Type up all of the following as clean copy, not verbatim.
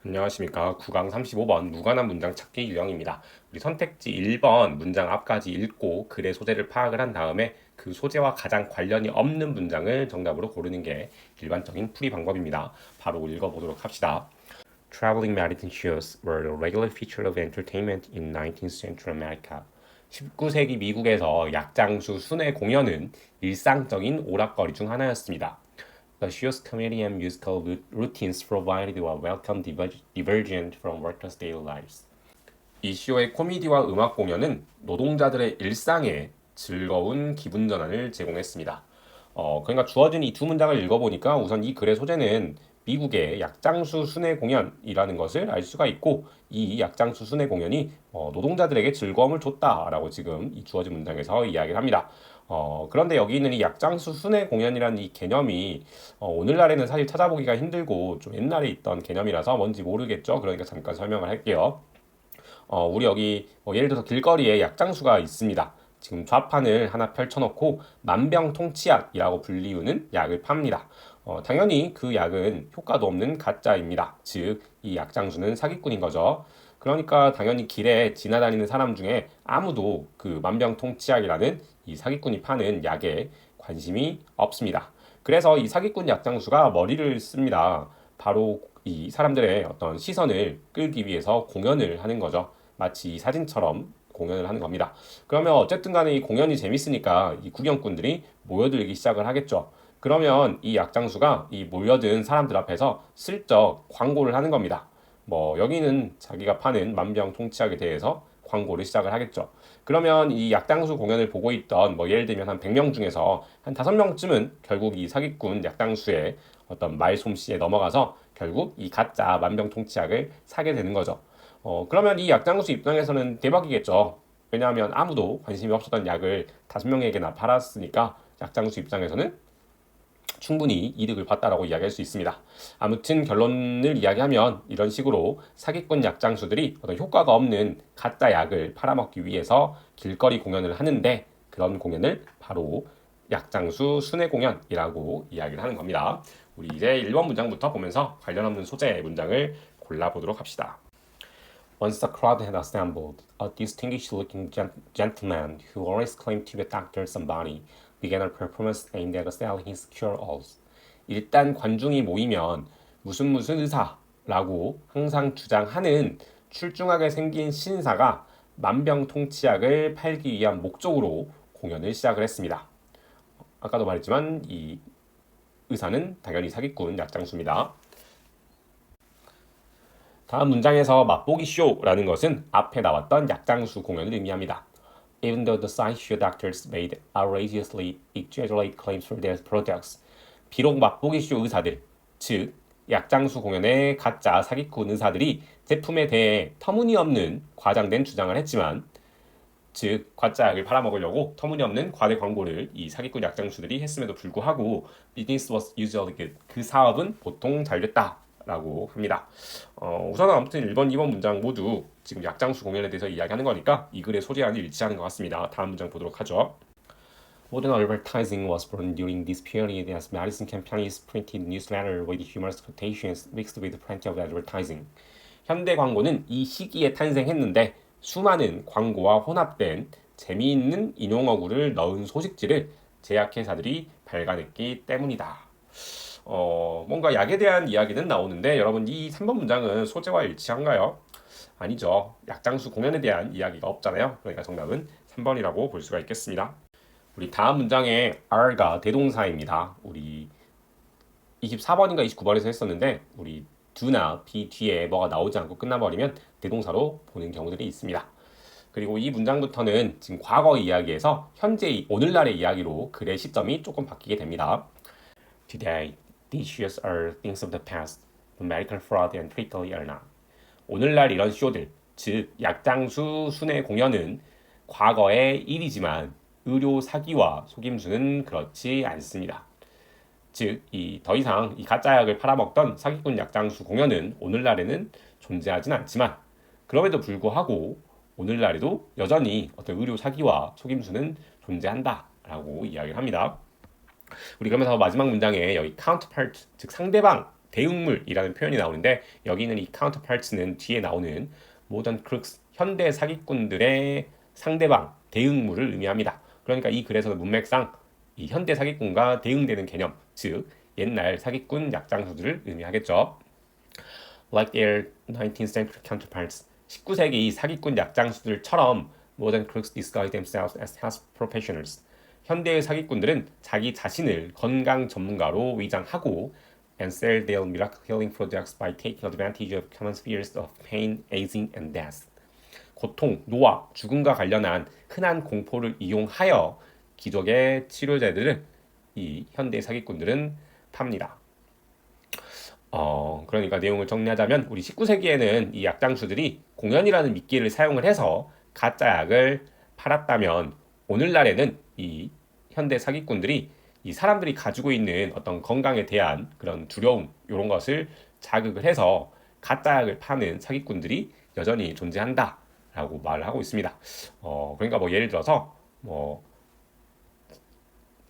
안녕하십니까. 9강 35번 무관한 문장 찾기 유형입니다. 우리 선택지 1번 문장 앞까지 읽고 글의 소재를 파악을 한 다음에 그 소재와 가장 관련이 없는 문장을 정답으로 고르는 게 일반적인 풀이 방법입니다. 바로 읽어보도록 합시다. Traveling medicine shows were a regular feature of entertainment in 19th century America. 19세기 미국에서 약장수 순회 공연은 일상적인 오락거리 중 하나였습니다. The show's comedy and musical routines provided a welcome diversion from workers' daily lives. 이 쇼의 코미디와 음악 공연은 노동자들의 일상에 즐거운 기분 전환을 제공했습니다. 그러니까 주어진 이 두 문장을 읽어보니까 우선 이 글의 소재는 미국의 약장수 순회 공연이라는 것을 알 수가 있고 이 약장수 순회 공연이 노동자들에게 즐거움을 줬다라고 지금 이 주어진 문장에서 이야기를 합니다. 그런데 여기 있는 이 약장수 순회 공연이라는 이 개념이 오늘날에는 사실 찾아보기가 힘들고 좀 옛날에 있던 개념이라서 뭔지 모르겠죠. 그러니까 잠깐 설명을 할게요. 우리 여기 예를 들어서 길거리에 약장수가 있습니다. 지금 좌판을 하나 펼쳐놓고 만병통치약이라고 불리우는 약을 팝니다. 당연히 그 약은 효과도 없는 가짜입니다. 즉, 이 약장수는 사기꾼인 거죠. 그러니까 당연히 길에 지나다니는 사람 중에 아무도 그 만병통치약이라는 이 사기꾼이 파는 약에 관심이 없습니다. 그래서 이 사기꾼 약장수가 머리를 씁니다. 바로 이 사람들의 어떤 시선을 끌기 위해서 공연을 하는 거죠. 마치 이 사진처럼 공연을 하는 겁니다. 그러면 어쨌든 간에 이 공연이 재밌으니까 이 구경꾼들이 모여들기 시작을 하겠죠. 그러면 이 약장수가 이 몰려든 사람들 앞에서 슬쩍 광고를 하는 겁니다. 여기는 자기가 파는 만병통치약에 대해서 광고를 시작을 하겠죠. 그러면 이 약장수 공연을 보고 있던 예를 들면 한 100명 중에서 한 5명쯤은 결국 이 사기꾼 약장수의 어떤 말솜씨에 넘어가서 결국 이 가짜 만병통치약을 사게 되는 거죠. 그러면 이 약장수 입장에서는 대박이겠죠. 왜냐하면 아무도 관심이 없었던 약을 5명에게나 팔았으니까 약장수 입장에서는 충분히 이득을 봤다라고 이야기할 수 있습니다. 아무튼 결론을 이야기하면 이런 식으로 사기꾼 약장수들이 어떤 효과가 없는 가짜 약을 팔아먹기 위해서 길거리 공연을 하는데 그런 공연을 바로 약장수 순회 공연이라고 이야기를 하는 겁니다. 우리 이제 1번 문장부터 보면서 관련 없는 소재의 문장을 골라보도록 합시다. Once the crowd had assembled, a distinguished-looking gentleman who always claimed to be Dr. Somebody began a performance aimed at selling his cure-alls. 일단 관중이 모이면 무슨 무슨 의사라고 항상 주장하는 출중하게 생긴 신사가 만병통치약을 팔기 위한 목적으로 공연을 시작을 했습니다. 아까도 말했지만 이 의사는 당연히 사기꾼 약장수입니다. 다음 문장에서 맛보기 쇼라는 것은 앞에 나왔던 약장수 공연을 의미합니다. Even though the sideshow doctors made outrageously exaggerated claims for their products. 비록 맛보기 쇼 의사들, 즉 약장수 공연의 가짜 사기꾼 의사들이 제품에 대해 터무니없는 과장된 주장을 했지만 즉 가짜 약을 팔아먹으려고 터무니없는 과대 광고를 이 사기꾼 약장수들이 했음에도 불구하고 business was usually good. 그 사업은 보통 잘 됐다 라고 합니다. 우선 아무튼 1번, 2번 문장 모두 지금 약장수 공연에 대해서 이야기하는 거니까 이 글의 소재와는 일치하는 것 같습니다. 다음 문장 보도록 하죠. Modern advertising was born during this period as medicine companies printed newsletters with humorous quotations mixed with plenty of advertising. 현대 광고는 이 시기에 탄생했는데 수많은 광고와 혼합된 재미있는 인용어구를 넣은 소식지를 제약회사들이 발간했기 때문이다. 뭔가 약에 대한 이야기는 나오는데 여러분 이 3번 문장은 소재와 일치한가요? 아니죠. 약장수 공연에 대한 이야기가 없잖아요. 그러니까 정답은 3번이라고 볼 수가 있겠습니다. 우리 다음 문장에 are가 대동사입니다. 우리 24번인가 29번에서 했었는데 우리 do나 be 뒤에 뭐가 나오지 않고 끝나버리면 대동사로 보는 경우들이 있습니다. 그리고 이 문장부터는 지금 과거 이야기에서 현재 오늘날의 이야기로 글의 시점이 조금 바뀌게 됩니다. Today, these shows are things of the past, but medical fraud and trickery are not. 오늘날 이런 쇼들, 즉 약장수 순회 공연은 과거의 일이지만 의료 사기와 속임수는 그렇지 않습니다. 즉, 더 이상 이 가짜 약을 팔아먹던 사기꾼 약장수 공연은 오늘날에는 존재하진 않지만 그럼에도 불구하고 오늘날에도 여전히 어떤 의료 사기와 속임수는 존재한다라고 이야기를 합니다. 우리 그러면서 마지막 문장에 여기 counterpart, 즉 상대방 대응물이라는 표현이 나오는데 여기는 이 counterparts는 뒤에 나오는 modern crooks, 현대 사기꾼들의 상대방, 대응물을 의미합니다. 그러니까 이 글에서는 문맥상 이 현대 사기꾼과 대응되는 개념, 즉 옛날 사기꾼 약장수들을 의미하겠죠. Like their 19th century counterparts, 19세기 사기꾼 약장수들처럼 modern crooks disguise themselves as health professionals. 현대의 사기꾼들은 자기 자신을 건강 전문가로 위장하고 and sell their miracle healing products by taking advantage of common fears of pain, aging, and death. 고통, 노화, 죽음과 관련한 흔한 공포를 이용하여 기적의 치료제들을 이 현대 사기꾼들은 팝니다. 그러니까 내용을 정리하자면 우리 19세기에는 이 약장수들이 공연이라는 미끼를 사용을 해서 가짜 약을 팔았다면 오늘날에는 이 현대 사기꾼들이 이 사람들이 가지고 있는 어떤 건강에 대한 그런 두려움 이런 것을 자극을 해서 가짜 약을 파는 사기꾼들이 여전히 존재한다라고 말을 하고 있습니다. 그러니까 뭐 예를 들어서 뭐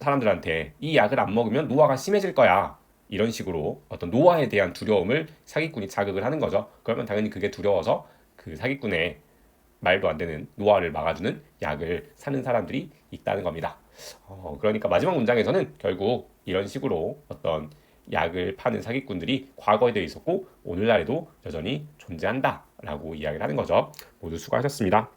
사람들한테 이 약을 안 먹으면 노화가 심해질 거야. 이런 식으로 어떤 노화에 대한 두려움을 사기꾼이 자극을 하는 거죠. 그러면 당연히 그게 두려워서 그 사기꾼의 말도 안 되는 노화를 막아주는 약을 사는 사람들이 있다는 겁니다. 그러니까 마지막 문장에서는 결국 이런 식으로 어떤 약을 파는 사기꾼들이 과거에도 있었고 오늘날에도 여전히 존재한다라고 이야기를 하는 거죠. 모두 수고하셨습니다.